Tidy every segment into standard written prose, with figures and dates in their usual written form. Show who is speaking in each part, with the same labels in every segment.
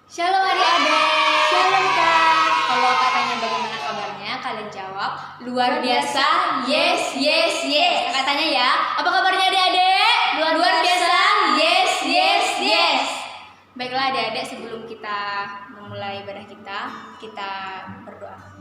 Speaker 1: Shalom adik-adik.
Speaker 2: Shalom Kak.
Speaker 1: Kalau katanya bagaimana kabarnya, kalian jawab luar biasa. Yes, yes, yes. Katanya ya. Apa kabarnya adik-adik? Luar biasa. Yes, yes, yes. Baiklah adik-adik, sebelum kita memulai ibadah kita berdoa.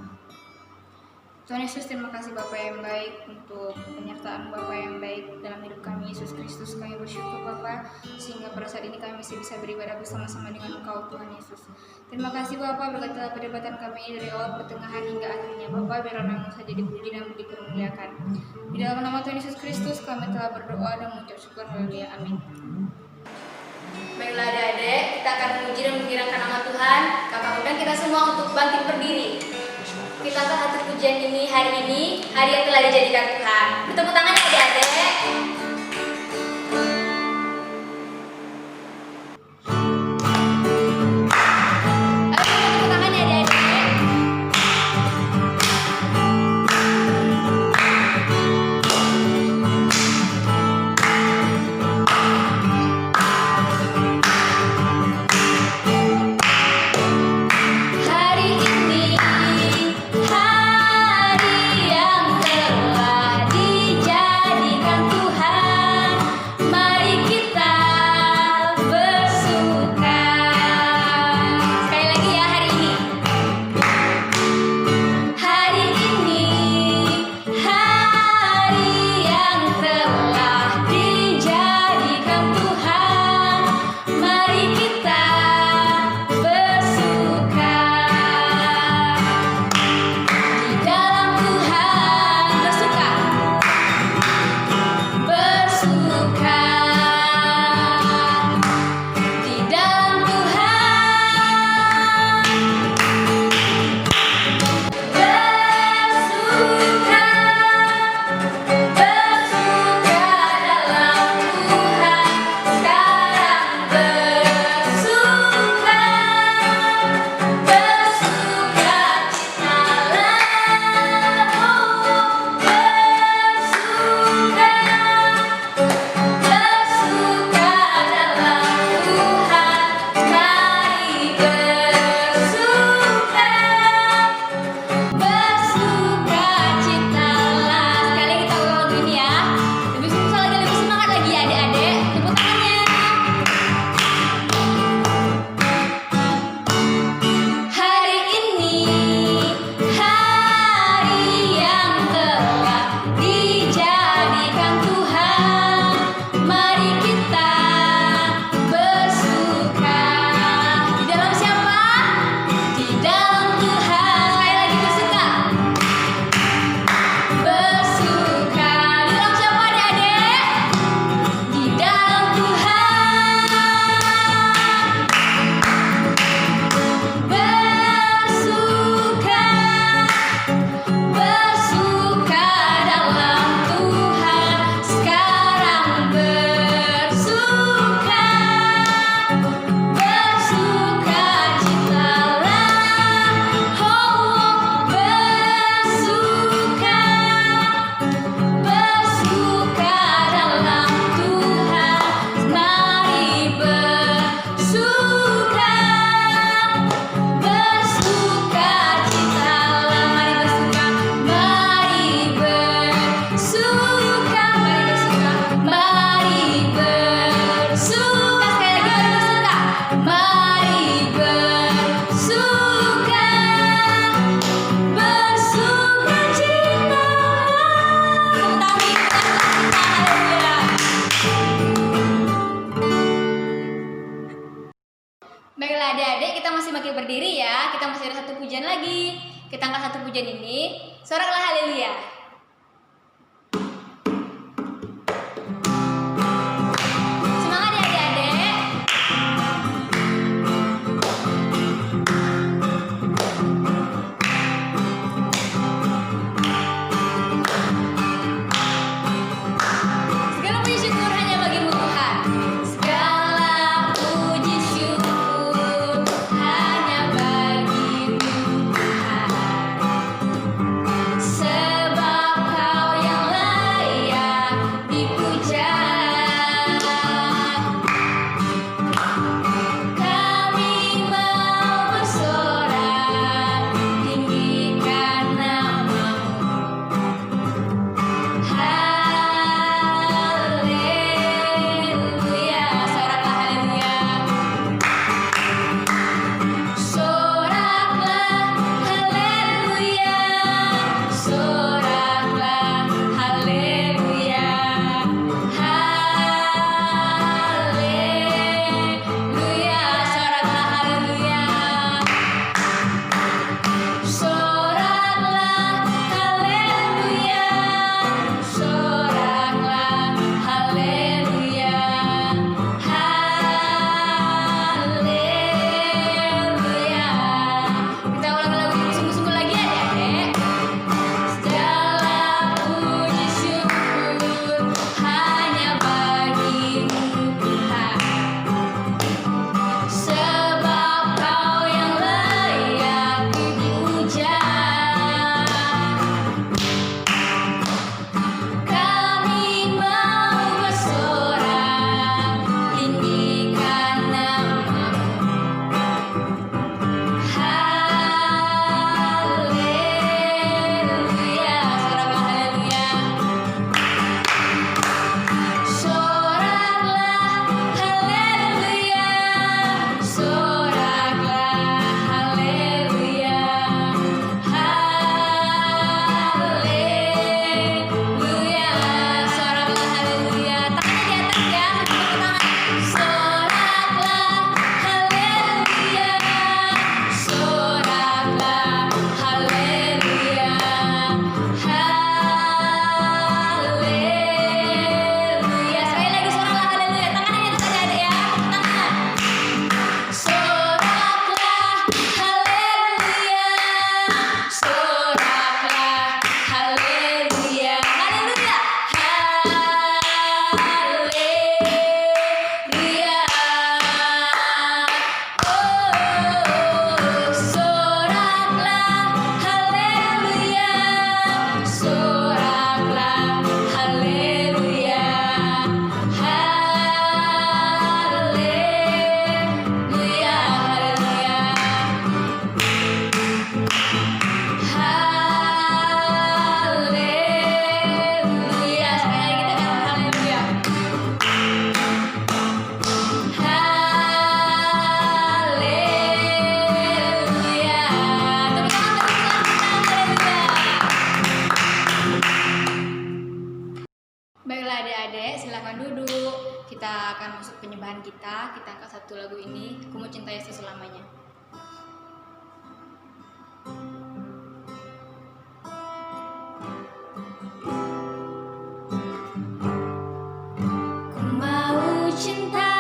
Speaker 1: Tuhan Yesus, terima kasih Bapak yang baik untuk penyertaan Bapak yang baik dalam hidup kami. Yesus Kristus, kami bersyukur Bapak, sehingga pada saat ini kami masih bisa beribadah bersama-sama dengan Engkau Tuhan Yesus. Terima kasih Bapak, berkatilah perdebatan kami dari awal pertengahan hingga akhirnya Bapak, biar nama saja dipuji dan dipermuliakan. Di dalam nama Tuhan Yesus Kristus kami telah berdoa dan mengucap syukur. Haleluya, amin. Baiklah adik-adik, kita akan memuji dan menggirangkan nama Tuhan. Kakak undang kita semua untuk bangkit berdiri. Kita akan atur pujian ini hari yang telah dijadikan Tuhan. Bertepuk tangan ya adik-adik. Baiklah adik-adik, kita masih makin berdiri ya. Kita masih ada satu pujian lagi. Kita angkat satu pujian ini. Soraklah haleluya. Semangat ya adik-adik. Segala puji syukur hanya bagimu Tuhan. Segala puji syukur hanya bagimu Tuhan. Sebab Tuhan kita angkat satu lagu ini, Ku Mau Cinta Yesus Selamanya. Ku mau cinta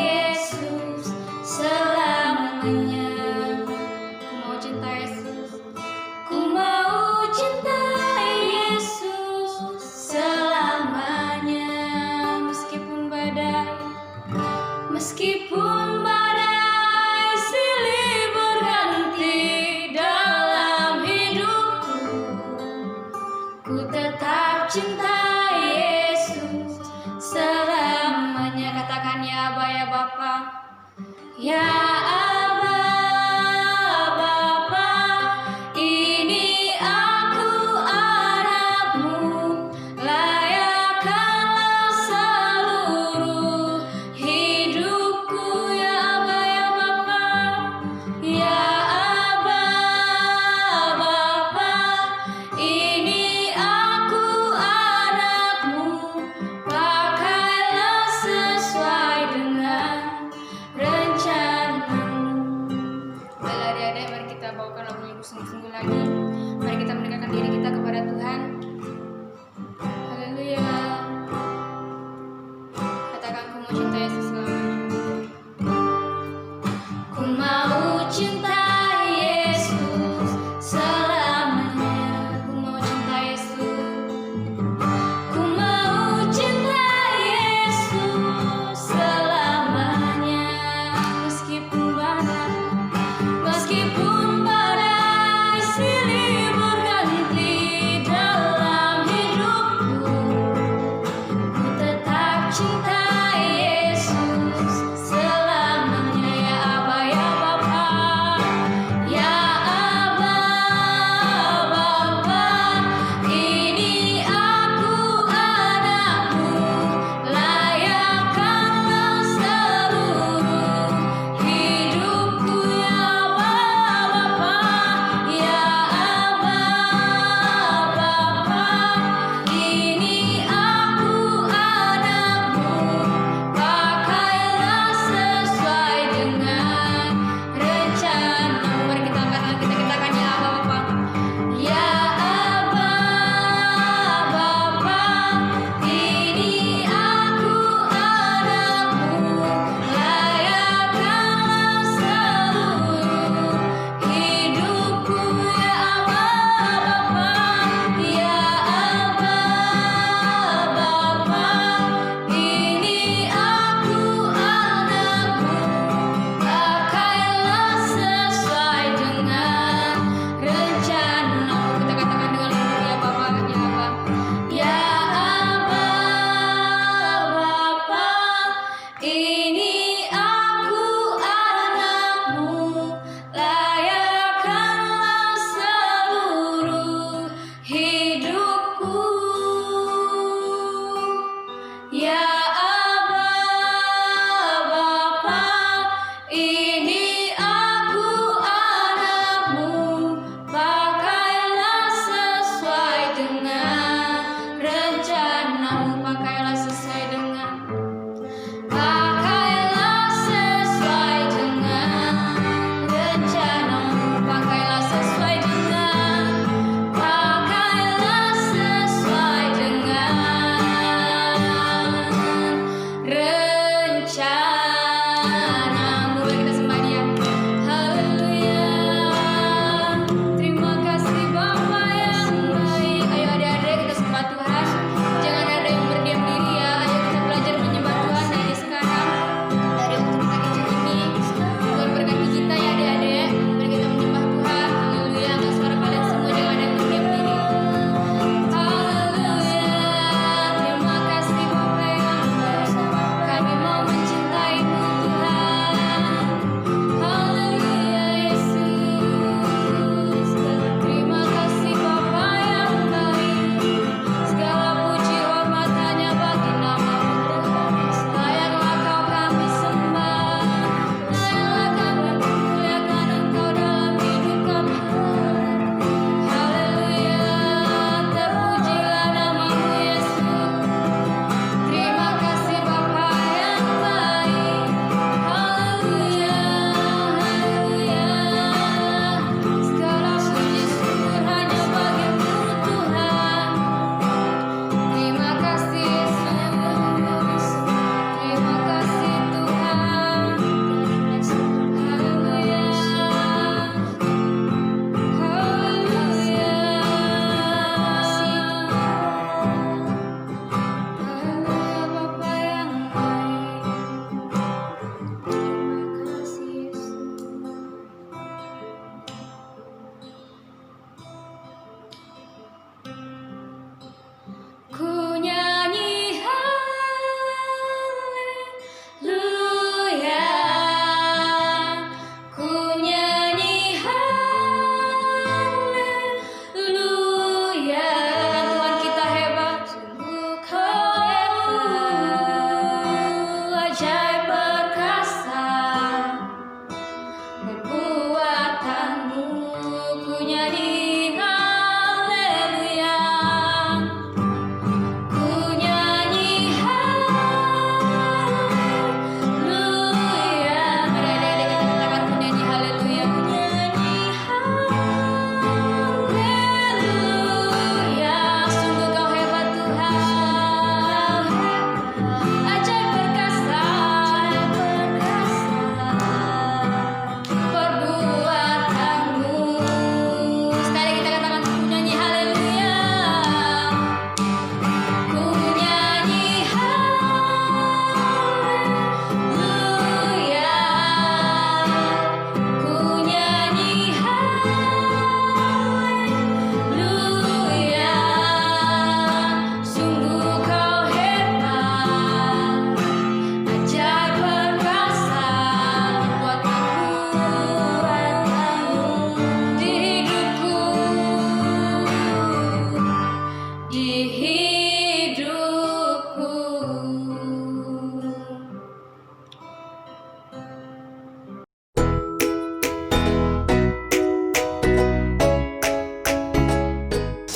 Speaker 1: Yesus selamanya. Ku mau cinta Yesus. Ku mau cinta Yesus selamanya. Meskipun badai silih berganti dalam hidupku, ku tetap cinta Yesus selamanya. Katakan ya Aba, ya Bapa, ya Aba.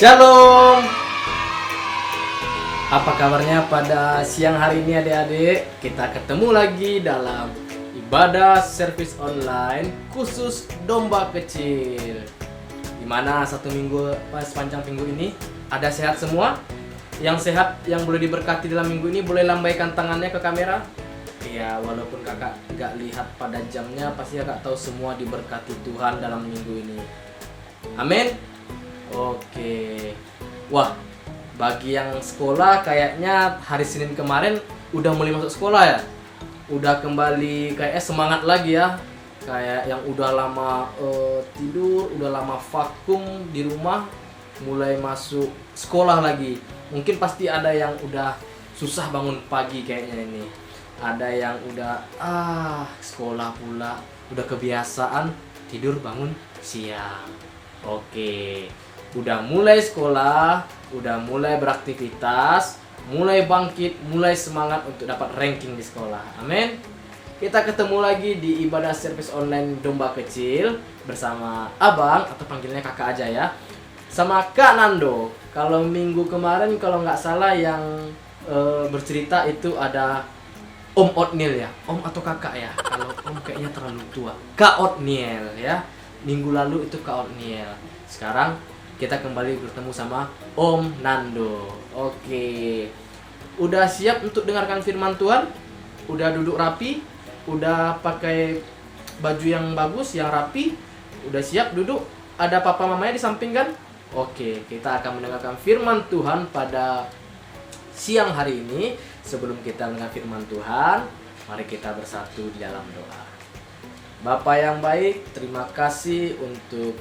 Speaker 2: Shalom. Apa kabarnya pada siang hari ini adik-adik? Kita ketemu lagi dalam ibadah service online khusus domba kecil. Dimana sepanjang minggu ini ada sehat semua? Yang sehat yang boleh diberkati dalam minggu ini boleh lambaikan tangannya ke kamera. Iya, walaupun kakak gak lihat pada jamnya, pasti kakak tahu semua diberkati Tuhan dalam minggu ini. Amin. Oke. Wah, bagi yang sekolah kayaknya hari Senin kemarin udah mulai masuk sekolah ya. Udah kembali kayaknya semangat lagi ya. Kayak yang udah lama tidur, udah lama vakum di rumah, mulai masuk sekolah lagi. Mungkin pasti ada yang udah susah bangun pagi kayaknya ini. Ada yang udah sekolah pula, udah kebiasaan tidur bangun siang. Oke. Udah mulai sekolah, udah mulai beraktivitas, mulai bangkit, mulai semangat untuk dapat ranking di sekolah. Amin. Kita ketemu lagi di ibadah service online domba kecil bersama Abang, atau panggilnya kakak aja ya, sama Kak Nando. Kalau minggu kemarin kalau nggak salah yang bercerita itu ada Om Otniel ya, Om atau kakak ya. Kalau Om kayaknya terlalu tua. Kak Otniel ya. Minggu lalu itu Kak Otniel. Sekarang kita kembali bertemu sama Om Nando. Oke. Udah siap untuk dengarkan firman Tuhan? Udah duduk rapi? Udah pakai baju yang bagus, yang rapi? Udah siap duduk? Ada papa mamanya di samping kan? Oke, kita akan mendengarkan firman Tuhan pada siang hari ini. Sebelum kita mendengar firman Tuhan, mari kita bersatu di dalam doa. Bapa yang baik, terima kasih untuk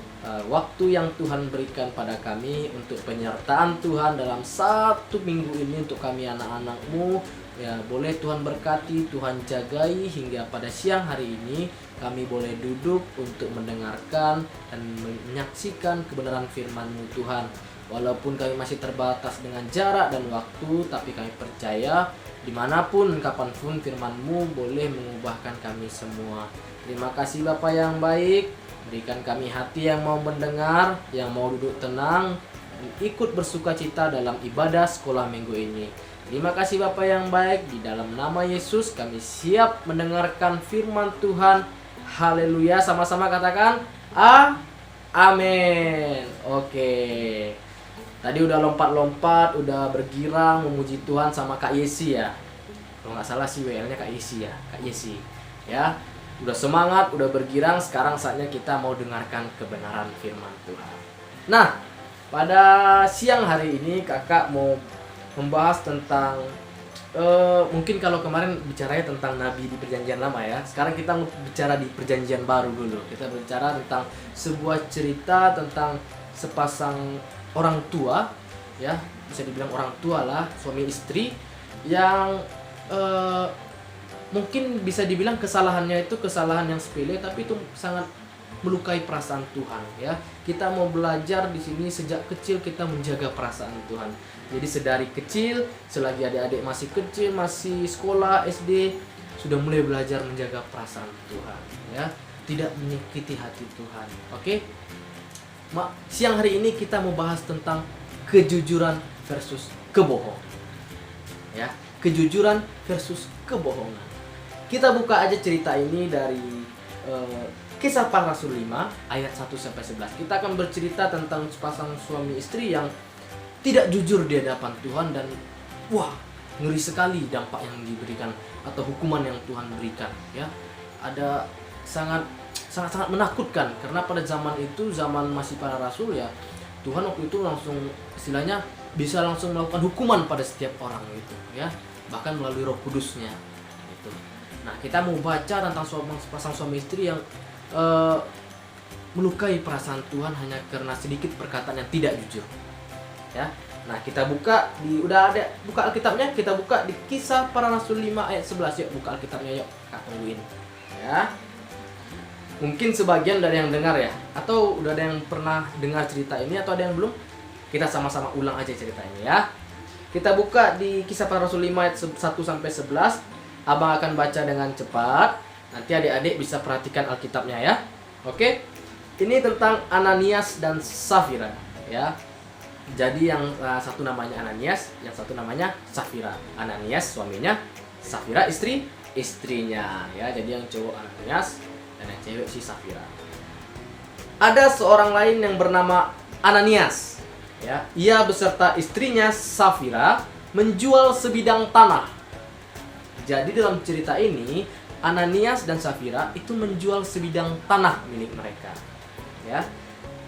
Speaker 2: waktu yang Tuhan berikan pada kami, untuk penyertaan Tuhan dalam satu minggu ini untuk kami anak-anak-Mu. Ya, boleh Tuhan berkati, Tuhan jagai hingga pada siang hari ini kami boleh duduk untuk mendengarkan dan menyaksikan kebenaran firman-Mu Tuhan. Walaupun kami masih terbatas dengan jarak dan waktu, tapi kami percaya dimanapun, kapanpun firman-Mu boleh mengubahkan kami semua. Terima kasih Bapa yang baik, berikan kami hati yang mau mendengar, yang mau duduk tenang, ikut bersuka cita dalam ibadah sekolah minggu ini. Terima kasih Bapa yang baik, di dalam nama Yesus kami siap mendengarkan firman Tuhan. Haleluya, sama-sama katakan amin. Oke. Tadi udah lompat-lompat, udah bergirang memuji Tuhan sama Kak Yesi ya. Kalau nggak salah sih WL-nya Kak Yesi ya, Kak Yesi. Ya, udah semangat, udah bergirang. Sekarang saatnya kita mau dengarkan kebenaran firman Tuhan. Nah, pada siang hari ini kakak mau membahas tentang mungkin kalau kemarin bicaranya tentang Nabi di Perjanjian Lama ya. Sekarang kita mau bicara di Perjanjian Baru dulu. Kita bicara tentang sebuah cerita tentang sepasang orang tua, ya bisa dibilang orang tua lah, suami istri yang mungkin bisa dibilang kesalahannya itu kesalahan yang sepele, tapi itu sangat melukai perasaan Tuhan ya. Kita mau belajar di sini sejak kecil kita menjaga perasaan Tuhan. Jadi sedari kecil, selagi adik-adik masih kecil, masih sekolah SD, sudah mulai belajar menjaga perasaan Tuhan ya, tidak menyakiti hati Tuhan. Oke? Siang hari ini kita mau bahas tentang kejujuran versus kebohongan. Ya, kejujuran versus kebohongan. Kita buka aja cerita ini dari Kisah Para Rasul 5 ayat 1 sampai 11. Kita akan bercerita tentang sepasang suami istri yang tidak jujur di hadapan Tuhan, dan wah, ngeri sekali dampak yang diberikan atau hukuman yang Tuhan berikan ya. Ada sangat menakutkan, karena pada zaman itu, zaman masih para rasul ya, Tuhan waktu itu langsung istilahnya bisa langsung melakukan hukuman pada setiap orang gitu ya, bahkan melalui Roh Kudusnya gitu. Nah, kita mau baca tentang sepasang suami istri yang melukai perasaan Tuhan hanya karena sedikit perkataan yang tidak jujur ya. Nah, kita buka buka Alkitabnya, kita buka di Kisah Para Rasul 5 ayat 11. Yuk buka Alkitabnya, yuk Kak tungguin ya. Mungkin sebagian dari yang dengar ya, atau udah ada yang pernah dengar cerita ini, atau ada yang belum. Kita sama-sama ulang aja cerita ini ya. Kita buka di Kisah Para Rasul 5 ayat 1 sampai 11. Abang akan baca dengan cepat. Nanti adik-adik bisa perhatikan Alkitabnya ya. Oke. Ini tentang Ananias dan Safira ya. Jadi yang satu namanya Ananias, yang satu namanya Safira. Ananias suaminya, Safira istrinya ya. Jadi yang cowok Ananias dan yang cewek si Safira. Ada seorang lain yang bernama Ananias ya. Ia beserta istrinya Safira menjual sebidang tanah. Jadi dalam cerita ini Ananias dan Safira itu menjual sebidang tanah milik mereka ya.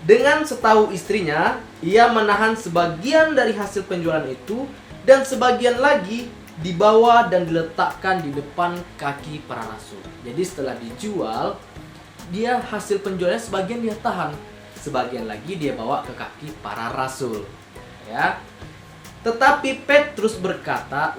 Speaker 2: Dengan setahu istrinya, ia menahan sebagian dari hasil penjualan itu dan sebagian lagi dibawa dan diletakkan di depan kaki para rasul. Jadi setelah dijual, dia hasil penjualannya sebagian dia tahan, sebagian lagi dia bawa ke kaki para rasul. Ya. Tetapi Petrus berkata,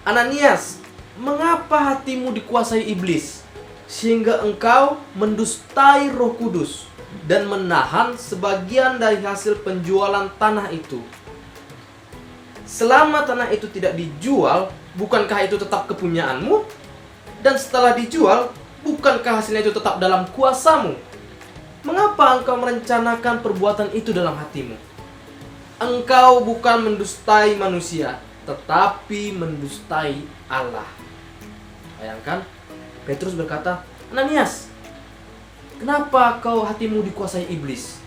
Speaker 2: Ananias, mengapa hatimu dikuasai iblis? Sehingga engkau mendustai Roh Kudus dan menahan sebagian dari hasil penjualan tanah itu. Selama tanah itu tidak dijual, bukankah itu tetap kepunyaanmu? Dan setelah dijual, bukankah hasilnya itu tetap dalam kuasamu? Mengapa engkau merencanakan perbuatan itu dalam hatimu? Engkau bukan mendustai manusia, tetapi mendustai Allah. Bayangkan, Petrus berkata, Ananias, kenapa kau hatimu dikuasai iblis?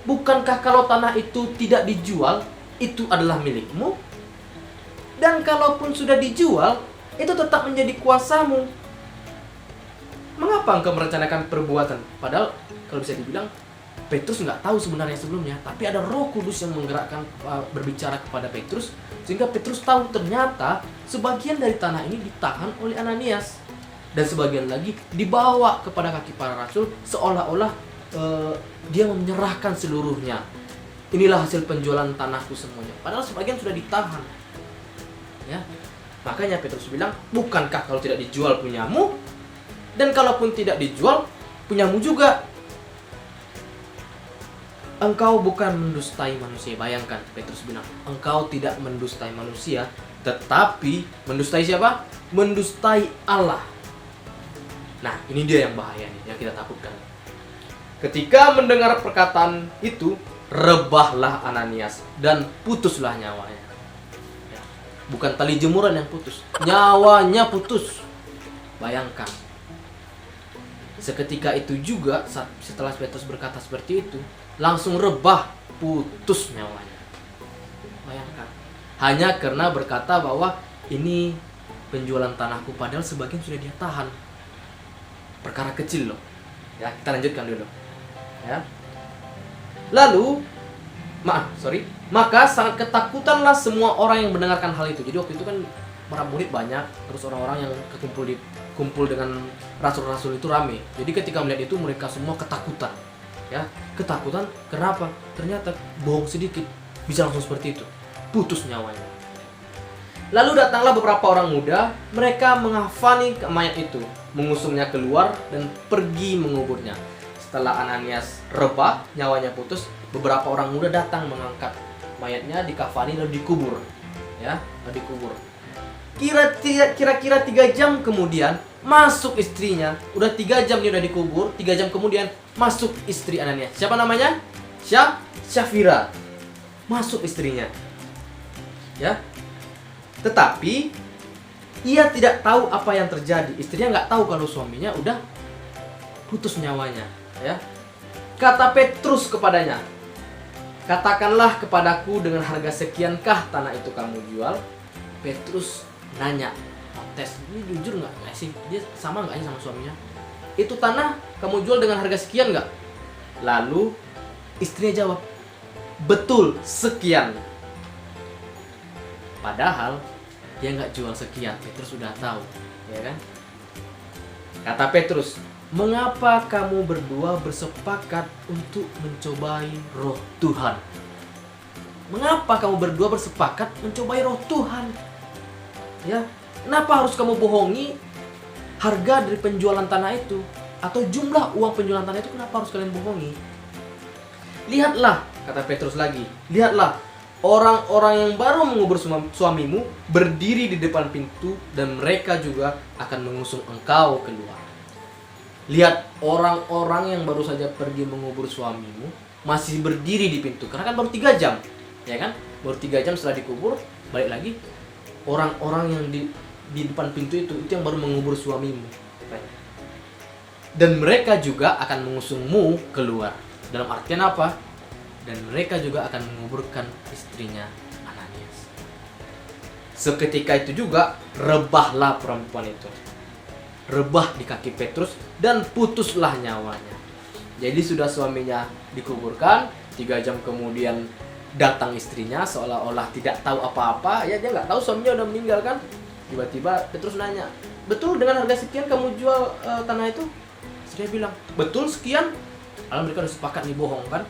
Speaker 2: Bukankah kalau tanah itu tidak dijual, itu adalah milikmu? Dan kalaupun sudah dijual, itu tetap menjadi kuasamu. Mengapa engkau merencanakan perbuatan? Padahal kalau bisa dibilang, Petrus nggak tahu sebenarnya sebelumnya, tapi ada Roh Kudus yang menggerakkan berbicara kepada Petrus, sehingga Petrus tahu ternyata sebagian dari tanah ini ditahan oleh Ananias. Dan sebagian lagi dibawa kepada kaki para rasul seolah-olah dia menyerahkan seluruhnya. Inilah hasil penjualan tanahku semuanya. Padahal sebagian sudah ditahan. Ya. Makanya Petrus bilang, bukankah kalau tidak dijual punyamu? Dan kalaupun tidak dijual, punyamu juga. Engkau bukan mendustai manusia. Bayangkan, Petrus bilang, engkau tidak mendustai manusia, tetapi mendustai siapa? Mendustai Allah. Nah, ini dia yang bahaya nih, yang kita takutkan. Ketika mendengar perkataan itu, rebahlah Ananias dan putuslah nyawanya. Ya, bukan tali jemuran yang putus, nyawanya putus. Bayangkan. Seketika itu juga, setelah Petrus berkata seperti itu, langsung rebah, putus nyawanya. Bayangkan. Hanya karena berkata bahwa ini penjualan tanahku, padahal sebagian sudah dia tahan. Perkara kecil loh. Ya, kita lanjutkan dulu. Ya. Lalu, maka sangat ketakutanlah semua orang yang mendengarkan hal itu. Jadi waktu itu kan para murid banyak, terus orang-orang yang kumpul dengan rasul-rasul itu rame. Jadi ketika melihat itu mereka semua ketakutan. Ya, ketakutan kenapa? Ternyata bohong sedikit bisa langsung seperti itu. Putus nyawanya. Lalu datanglah beberapa orang muda, mereka menghafani mayat itu, mengusungnya keluar dan pergi menguburnya. Setelah Ananias rebah, nyawanya putus, beberapa orang muda datang mengangkat mayatnya, dikafani lalu dikubur. Ya, lalu dikubur. Kira-kira 3 jam kemudian masuk istrinya. Udah 3 jam dia udah dikubur, 3 jam kemudian masuk istri Ananias. Siapa namanya? Safira. Masuk istrinya. Ya. Tetapi ia tidak tahu apa yang terjadi. Istrinya nggak tahu kalau suaminya udah putus nyawanya. Ya. Kata Petrus kepadanya, katakanlah kepadaku dengan harga sekiankah tanah itu kamu jual? Petrus nanya, tes, ini jujur nggak sih? Dia sama nggak sih sama suaminya? Itu tanah kamu jual dengan harga sekian nggak? Lalu istrinya jawab, betul, sekian. Padahal dia nggak jual sekian. Petrus sudah tahu, ya kan? Kata Petrus, mengapa kamu berdua bersepakat untuk mencobai roh Tuhan? Mengapa kamu berdua bersepakat mencobai roh Tuhan? Ya, kenapa harus kamu bohongi harga dari penjualan tanah itu? Atau jumlah uang penjualan tanah itu, kenapa harus kalian bohongi? Lihatlah, kata Petrus lagi, lihatlah, orang-orang yang baru mengubur suamimu berdiri di depan pintu dan mereka juga akan mengusung engkau keluar. Lihat orang-orang yang baru saja pergi mengubur suamimu masih berdiri di pintu, karena kan baru 3 jam, ya kan? Baru 3 jam setelah dikubur, balik lagi. Orang-orang yang di depan pintu itu yang baru mengubur suamimu. Dan mereka juga akan mengusungmu keluar. Dalam artian apa? Dan mereka juga akan menguburkan istrinya Ananias. Seketika itu juga rebahlah perempuan itu. Rebah di kaki Petrus dan putuslah nyawanya. Jadi sudah suaminya dikuburkan, 3 jam kemudian datang istrinya seolah-olah tidak tahu apa-apa. Ya dia nggak tahu suaminya udah meninggal kan. Tiba-tiba Petrus nanya, betul dengan harga sekian kamu jual tanah itu? Dia bilang, betul sekian. Lalu mereka udah sepakat nih bohong kan.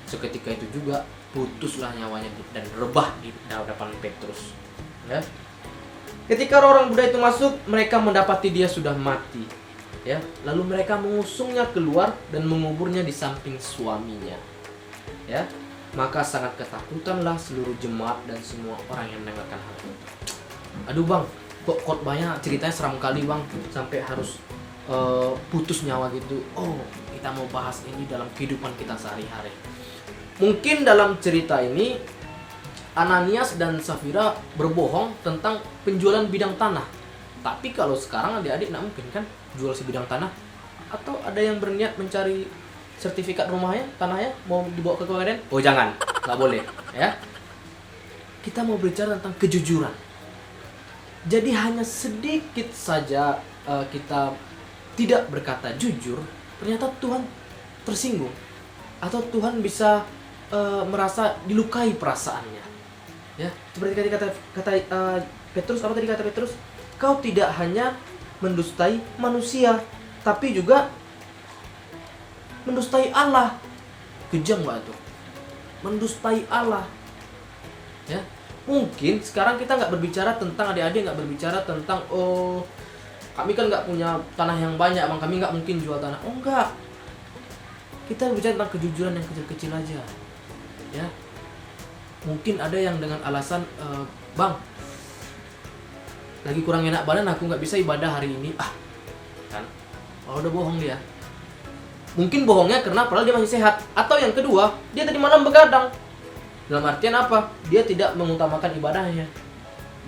Speaker 2: Seketika itu juga putuslah nyawanya dan rebah di hadapan Petrus. Ya. Ketika orang Buddha itu masuk, mereka mendapati dia sudah mati. Ya, lalu mereka mengusungnya keluar dan menguburnya di samping suaminya. Ya, maka sangat ketakutanlah seluruh jemaat dan semua orang yang mendengarkan hal itu. Aduh bang, kok khotbahnya ceritanya seram kali bang, sampai harus putus nyawa gitu. Oh, kita mau bahas ini dalam kehidupan kita sehari-hari. Mungkin dalam cerita ini Ananias dan Safira berbohong tentang penjualan bidang tanah. Tapi kalau sekarang adik-adik nggak mungkin kan jual sebidang tanah. Atau ada yang berniat mencari sertifikat rumahnya, tanahnya, mau dibawa ke keweden? Oh jangan, nggak boleh. Ya. Kita mau bicara tentang kejujuran. Jadi hanya sedikit saja kita tidak berkata jujur, ternyata Tuhan tersinggung. Atau Tuhan bisa merasa dilukai perasaannya. Ya, seperti tadi kata Petrus, apa tadi kata Petrus? Kau tidak hanya mendustai manusia, tapi juga mendustai Allah. Kejam gak tuh? Mendustai Allah. Ya, mungkin sekarang kita nggak berbicara tentang adik-adik, nggak berbicara tentang kami kan nggak punya tanah yang banyak, bang, kami nggak mungkin jual tanah. Oh enggak, kita berbicara tentang kejujuran yang kecil-kecil aja. Ya, mungkin ada yang dengan alasan bang, lagi kurang enak badan, aku nggak bisa ibadah hari ini. Kan, kalau udah bohong dia. Mungkin bohongnya karena padahal dia masih sehat. Atau yang kedua, dia tadi malam begadang. Dalam artian apa? Dia tidak mengutamakan ibadahnya.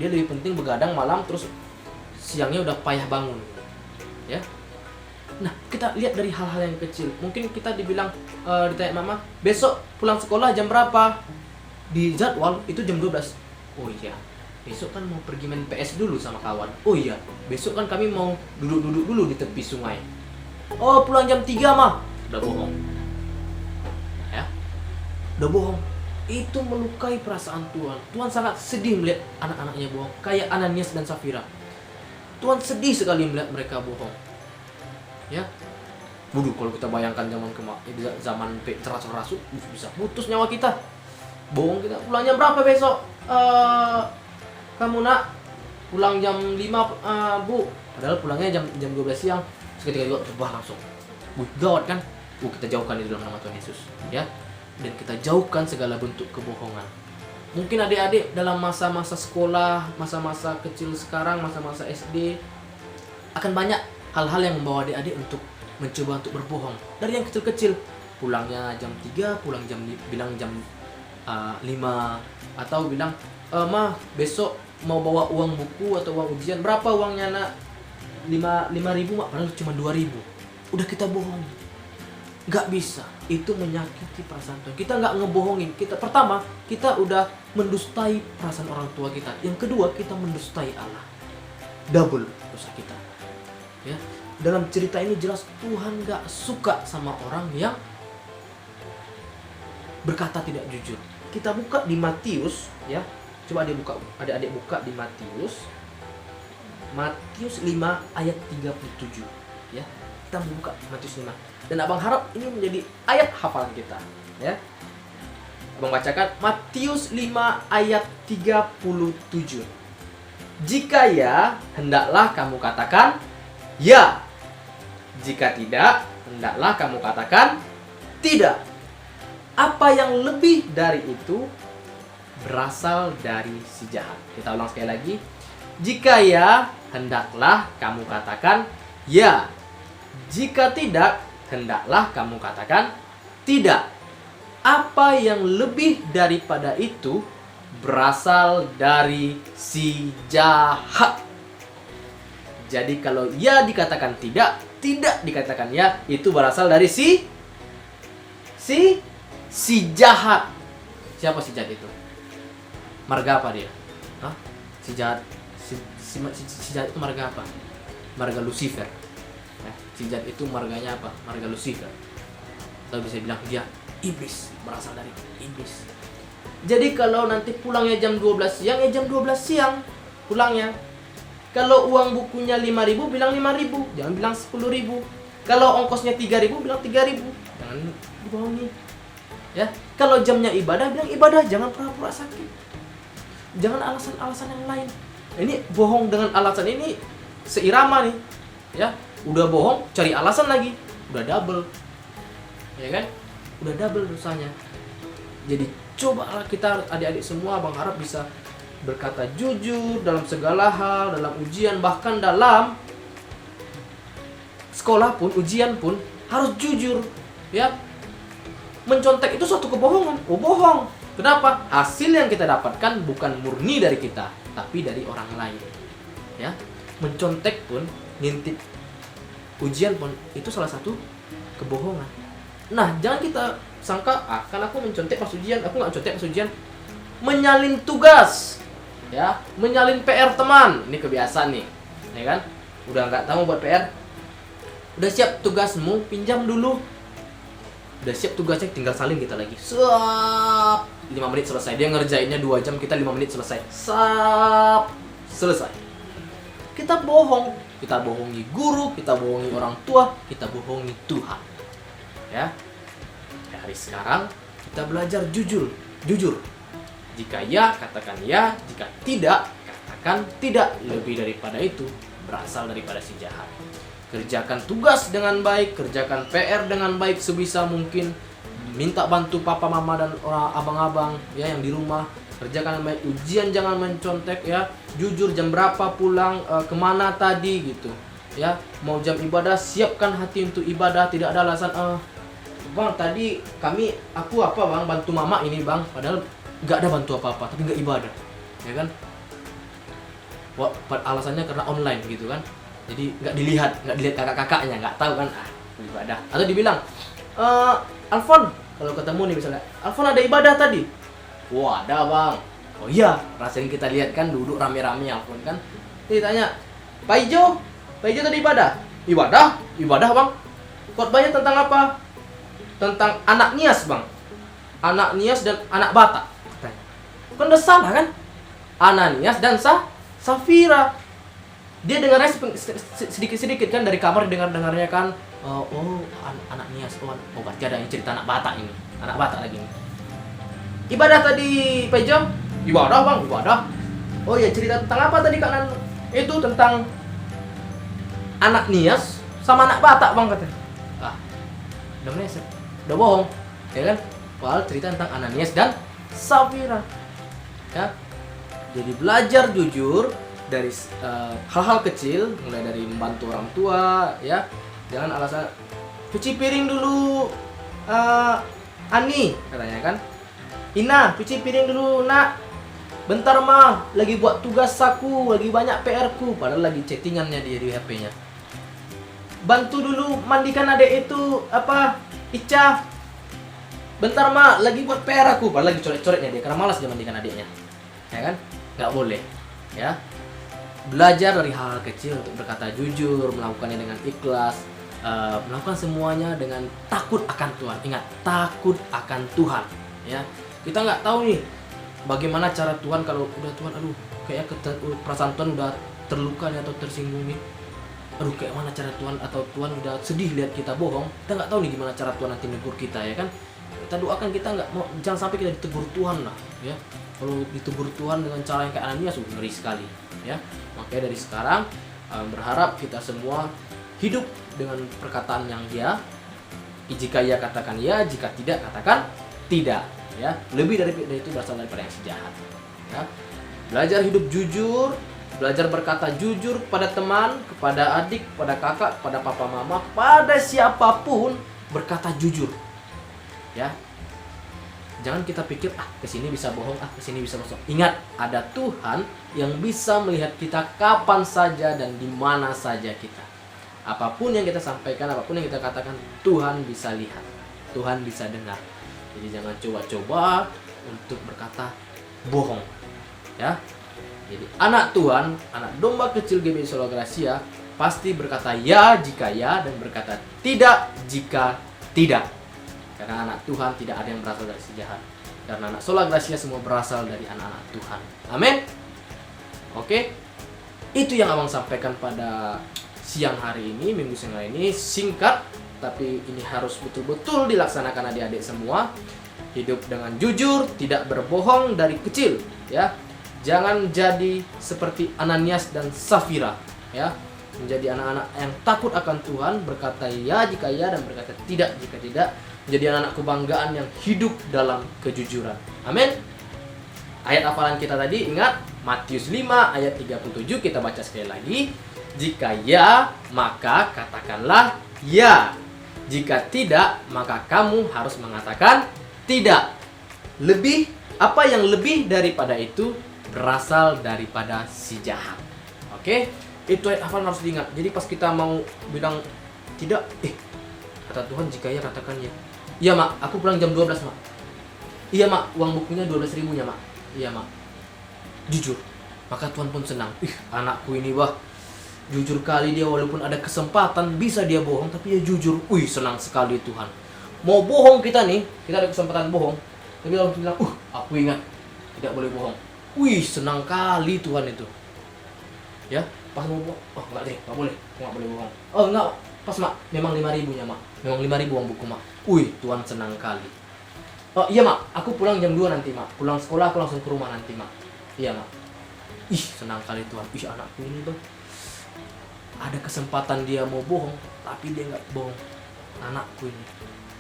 Speaker 2: Dia lebih penting begadang malam, terus siangnya udah payah bangun. Ya. Nah, kita lihat dari hal-hal yang kecil. Mungkin kita dibilang, ditanya mama, besok pulang sekolah jam berapa? Di jadwal itu jam 12. Oh iya, besok kan mau pergi main PS dulu sama kawan. Oh iya, besok kan kami mau duduk-duduk dulu di tepi sungai. Oh, pulang jam 3 mah. Udah bohong. Ya, udah bohong. Itu melukai perasaan Tuhan. Tuhan sangat sedih melihat anak-anaknya bohong. Kayak Ananias dan Safira. Tuhan sedih sekali melihat mereka bohong. Ya, bodoh kalau kita bayangkan zaman ceras-ceras bisa putus nyawa kita. Bohong kita. Pulang jam berapa besok? Kamu nak pulang jam 5 bu. Padahal pulangnya jam 12 siang. Seketika juga berubah langsung. Gawat kan? Kita jauhkan di dalam nama Tuhan Yesus. Ya. Dan kita jauhkan segala bentuk kebohongan. Mungkin adik-adik dalam masa-masa sekolah, masa-masa kecil sekarang, masa-masa SD, akan banyak hal-hal yang membawa adik-adik untuk mencoba untuk berbohong. Dari yang kecil-kecil, pulangnya jam 3, bilang jam 5, atau bilang, "Ma, besok mau bawa uang buku atau uang ujian, berapa uangnya nak?" 5.000 mak, padahal cuma 2.000. Udah kita bohong. Gak bisa, itu menyakiti perasaan Tuhan. Kita gak ngebohongin. Pertama, kita udah mendustai perasaan orang tua kita. Yang kedua, kita mendustai Allah. Double dosa kita. Ya, dalam cerita ini jelas Tuhan gak suka sama orang yang berkata tidak jujur. Kita buka di Matius, ya. Coba adik-adik buka di Matius 5 ayat 37, ya. Kita buka Matius 5. Dan abang harap ini menjadi ayat hafalan kita, ya. Abang bacakan Matius 5 ayat 37. Jika ya, hendaklah kamu katakan ya. Jika tidak, hendaklah kamu katakan tidak. Apa yang lebih dari itu berasal dari si jahat. Kita ulang sekali lagi. Jika ya, hendaklah kamu katakan ya. Jika tidak, hendaklah kamu katakan tidak. Apa yang lebih daripada itu berasal dari si jahat. Jadi kalau ya dikatakan tidak, tidak dikatakan ya, itu berasal dari si jahat. Siapa si jahat itu? Marga apa dia? Hah? Si jahat itu marga apa? Marga Lucifer. Si jahat itu marganya apa? Marga Lucifer. Atau bisa bilang dia iblis, berasal dari iblis. Jadi kalau nanti pulangnya jam 12 siang, ya jam 12 siang pulangnya. Kalau uang bukunya 5.000, bilang 5.000, jangan bilang 10.000. Kalau ongkosnya 3.000, bilang 3.000. Jangan dibohongi. Ya, kalau jamnya ibadah, bilang ibadah, jangan pura-pura sakit. Jangan alasan-alasan yang lain. Ini bohong dengan alasan ini seirama nih. Ya, udah bohong, cari alasan lagi. Udah double. Ya kan? Udah double dosanya. Jadi coba kita adik-adik semua, Bang harap bisa berkata jujur dalam segala hal, dalam ujian, bahkan dalam sekolah pun, ujian pun harus jujur, ya. Mencontek itu suatu kebohongan. Oh, bohong. Kenapa? Hasil yang kita dapatkan bukan murni dari kita, tapi dari orang lain. Ya. Mencontek pun, ngintip ujian pun itu salah satu kebohongan. Nah, jangan kita sangka, kan aku mencontek pas ujian, aku nggak contek pas ujian. Menyalin tugas, ya, menyalin PR teman, ini kebiasaan nih, ya kan? Udah nggak tahu buat PR, udah siap tugasmu, pinjam dulu. Udah siap tugasnya, tinggal salin kita lagi. Sap, 5 menit selesai. Dia ngerjainnya 2 jam, kita 5 menit selesai. Sap, selesai. Kita bohong, kita bohongi guru, kita bohongi orang tua, kita bohongi Tuhan. Ya, dari sekarang kita belajar jujur. Jika ya, katakan ya. Jika tidak, katakan tidak. Lebih daripada itu berasal daripada si jahat. Kerjakan tugas dengan baik, kerjakan PR dengan baik sebisa mungkin. Minta bantu papa mama dan orang abang-abang ya yang di rumah. Kerjakan dengan baik. Ujian jangan mencontek ya. Jujur jam berapa pulang, kemana tadi gitu. Ya, mau jam ibadah, siapkan hati untuk ibadah. Tidak ada alasan Bang, tadi aku bantu mama ini bang, padahal nggak ada bantu apa-apa, tapi nggak ibadah, ya kan? Wah, alasannya karena online gitu kan, jadi nggak dilihat kakak-kakaknya, nggak tahu kan, ibadah. Atau dibilang, Alfon, kalau ketemu nih misalnya, Alfon ada ibadah tadi, wah ada bang, oh iya, rasanya kita lihat kan duduk rame-rame Alfon kan, ditanya, Pak Ijo tadi ibadah bang, khotbahnya tentang apa? Tentang anak Nias bang, anak Nias dan anak Batak. Kan udah salah kan? Ananias dan Safira. Dia dengarnya sedikit-sedikit kan dari kamar, dengarnya kan. Anak Nias. Oh berarti ada yang cerita anak Batak ini. Anak Batak lagi ini. Ibadah tadi Pak Ijo? Ibadah bang, ibadah. Oh ya, cerita tentang apa tadi Kak Nan? Itu tentang anak Nias sama anak Batak bang katanya. Udah meleset. Udah bohong, ya kan? Soal cerita tentang Ananias dan Safira, ya. Jadi belajar jujur dari hal-hal kecil, mulai dari membantu orang tua, ya. Jangan alasan cuci piring dulu, Ani, katanya kan. Ina, cuci piring dulu, nak. Bentar mah, lagi buat tugas aku, lagi banyak PR ku, padahal lagi chattingannya dia di HP-nya. Bantu dulu mandikan adek itu Ica. Bentar mak, lagi buat PR aku. Padahal lagi coret-coretnya dia, karena malas dia mandikan adiknya. Ya kan? Nggak boleh. Ya. Belajar dari hal-hal kecil untuk berkata jujur, melakukannya dengan ikhlas, melakukan semuanya dengan takut akan Tuhan. Ingat, takut akan Tuhan. Ya. Kita nggak tahu nih bagaimana cara Tuhan kalau udah Tuhan, kayak perasaan Tuhan udah terluka nih atau tersinggung nih. Kayak mana cara Tuhan, atau Tuhan udah sedih lihat kita bohong, kita nggak tahu nih gimana cara Tuhan nanti negur kita, ya kan? Kita doakan, kita nggak mau, jangan sampai kita ditegur Tuhan lah, ya. Kalau ditegur Tuhan dengan cara yang kayak Ananias, ngeri sekali, ya. Makanya dari sekarang berharap kita semua hidup dengan perkataan yang ya. Jika ya katakan ya, jika tidak katakan tidak, ya. Lebih dari itu berasal daripada yang sejahat, ya. Belajar hidup jujur, Belajar berkata jujur kepada teman, kepada adik, kepada kakak, kepada papa mama, kepada siapapun berkata jujur. Ya. Jangan kita pikir kesini bisa bohong, kesini bisa bohong. Ingat, ada Tuhan yang bisa melihat kita kapan saja dan di mana saja kita. Apapun yang kita sampaikan, apapun yang kita katakan, Tuhan bisa lihat, Tuhan bisa dengar. Jadi jangan coba-coba untuk berkata bohong. Ya. Jadi anak Tuhan, anak domba kecil GBI Solo Gracia pasti berkata ya jika ya dan berkata tidak jika tidak. Karena anak Tuhan tidak ada yang berasal dari si jahat. Karena anak Sola Gracia semua berasal dari anak-anak Tuhan. Amin. Oke. Itu yang abang sampaikan pada siang hari ini, minggu siang hari ini. Singkat, tapi ini harus betul-betul dilaksanakan adik-adik semua. Hidup dengan jujur, tidak berbohong dari kecil, ya. Jangan jadi seperti Ananias dan Safira, ya. Menjadi anak-anak yang takut akan Tuhan, berkata ya jika ya dan berkata tidak jika tidak. Menjadi anak-anak kebanggaan yang hidup dalam kejujuran. Amin. Ayat hafalan kita tadi ingat Matius 5 ayat 37, kita baca sekali lagi. Jika ya, maka katakanlah ya. Jika tidak, maka kamu harus mengatakan tidak. Apa yang lebih daripada itu berasal daripada si jahat. Oke? Itu ayat hafalan harus diingat. Jadi pas kita mau bilang tidak, kata Tuhan jika ya katakan ya. Iya mak, aku pulang jam 12 mak. Iya mak, uang bukunya 12.000 nya mak. Iya mak. Jujur. Maka Tuhan pun senang. Anakku ini jujur kali dia, walaupun ada kesempatan bisa dia bohong, tapi dia jujur. Senang sekali Tuhan. Mau bohong kita nih, kita ada kesempatan bohong, tapi kalau bilang, aku ingat tidak boleh bohong. Senang kali Tuhan itu. Ya, pas mau bohong, enggak deh, enggak boleh, aku enggak boleh bohong. Enggak, pas mak, memang 5.000 nya mak, memang 5.000 uang buku mak. Tuhan senang kali. Iya mak, aku pulang jam 2 nanti mak, pulang sekolah aku langsung ke rumah nanti mak. Iya mak. Senang kali Tuhan. Anakku ini ada kesempatan dia mau bohong, tapi dia nggak bohong. Anakku ini,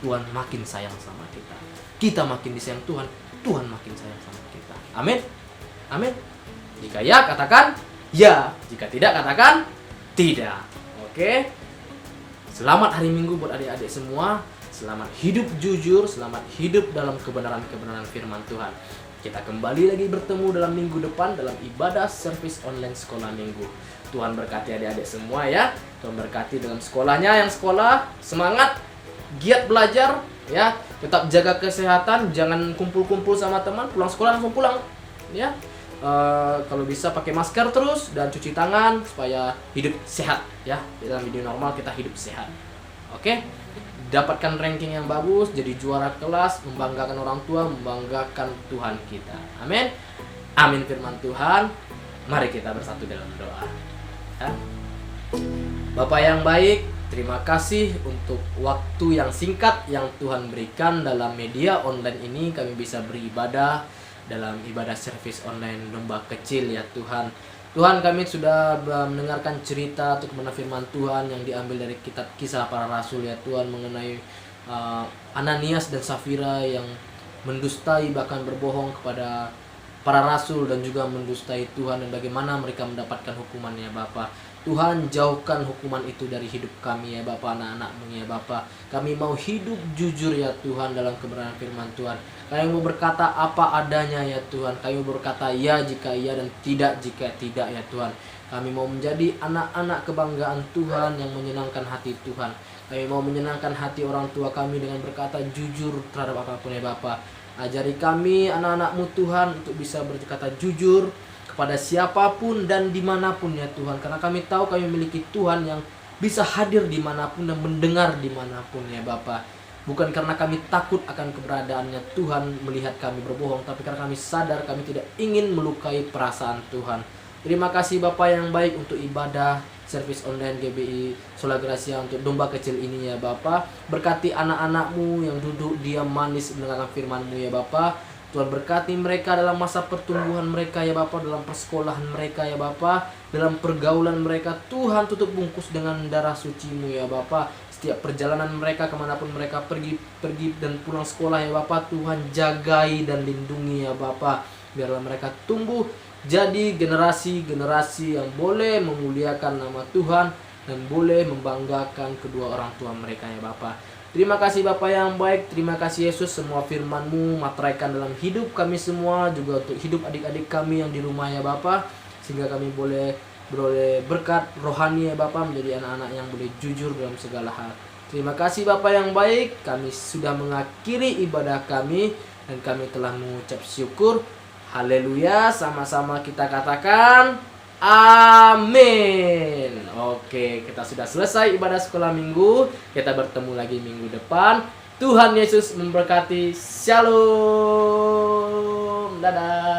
Speaker 2: Tuhan makin sayang sama kita. Kita makin disayang Tuhan, Tuhan makin sayang sama kita. Amin. Amin. Jika ya, katakan ya. Jika tidak, katakan tidak. Oke. Selamat hari Minggu buat adik-adik semua. Selamat hidup jujur, selamat hidup dalam kebenaran-kebenaran firman Tuhan. Kita kembali lagi bertemu dalam minggu depan dalam ibadah servis online sekolah minggu. Tuhan berkati adik-adik semua ya. Tuhan berkati dalam sekolahnya, yang sekolah semangat, giat belajar ya. Tetap jaga kesehatan, jangan kumpul-kumpul sama teman, pulang sekolah langsung pulang ya. Kalau bisa pakai masker terus dan cuci tangan supaya hidup sehat ya. Dalam hidup normal kita hidup sehat. Oke? Dapatkan ranking yang bagus, jadi juara kelas, membanggakan orang tua, membanggakan Tuhan kita. Amin. Amin firman Tuhan. Mari kita bersatu dalam doa. Ya. Bapak yang baik, terima kasih untuk waktu yang singkat yang Tuhan berikan dalam media online ini. Kami bisa beribadah dalam ibadah servis online domba kecil ya Tuhan. Tuhan, kami sudah mendengarkan cerita atau kebenaran firman Tuhan yang diambil dari kitab Kisah Para Rasul ya Tuhan, mengenai Ananias dan Safira yang mendustai bahkan berbohong kepada para rasul dan juga mendustai Tuhan, dan bagaimana mereka mendapatkan hukumannya Bapa. Tuhan, jauhkan hukuman itu dari hidup kami ya Bapa, anak-anak-Mu ya Bapa. Kami mau hidup jujur ya Tuhan dalam kebenaran firman Tuhan. Kami mau berkata apa adanya ya Tuhan. Kami mau berkata ya jika iya dan tidak jika tidak ya Tuhan. Kami mau menjadi anak-anak kebanggaan Tuhan yang menyenangkan hati Tuhan. Kami mau menyenangkan hati orang tua kami dengan berkata jujur terhadap apapun ya Bapa. Ajari kami anak-anak-Mu Tuhan untuk bisa berkata jujur kepada siapapun dan dimanapun ya Tuhan. Karena kami tahu kami memiliki Tuhan yang bisa hadir dimanapun dan mendengar dimanapun ya Bapa. Bukan karena kami takut akan keberadaannya Tuhan melihat kami berbohong, tapi karena kami sadar kami tidak ingin melukai perasaan Tuhan. Terima kasih Bapa yang baik untuk ibadah servis online GBI Sola Gracia untuk domba kecil ini ya Bapa. Berkati anak-anak-Mu yang duduk diam manis mendengarkan firman-Mu ya Bapa. Tuhan berkati mereka dalam masa pertumbuhan mereka ya Bapa, dalam persekolahan mereka ya Bapa, dalam pergaulan mereka. Tuhan tutup bungkus dengan darah suci-Mu ya Bapa. Setiap perjalanan mereka kemanapun mereka pergi dan pulang sekolah ya Bapa, Tuhan jagai dan lindungi ya Bapa. Biarlah mereka tumbuh jadi generasi-generasi yang boleh memuliakan nama Tuhan dan boleh membanggakan kedua orang tua mereka ya Bapa. Terima kasih Bapa yang baik, terima kasih Yesus, semua firman-Mu materaikan dalam hidup kami semua, juga untuk hidup adik-adik kami yang di rumah ya Bapa, sehingga kami boleh beroleh berkat rohani ya Bapa, menjadi anak-anak yang boleh jujur dalam segala hal. Terima kasih Bapa yang baik, kami sudah mengakhiri ibadah kami dan kami telah mengucap syukur. Haleluya, sama-sama kita katakan amin. Oke, kita sudah selesai ibadah sekolah minggu. Kita bertemu lagi minggu depan. Tuhan Yesus memberkati. Shalom. Dadah.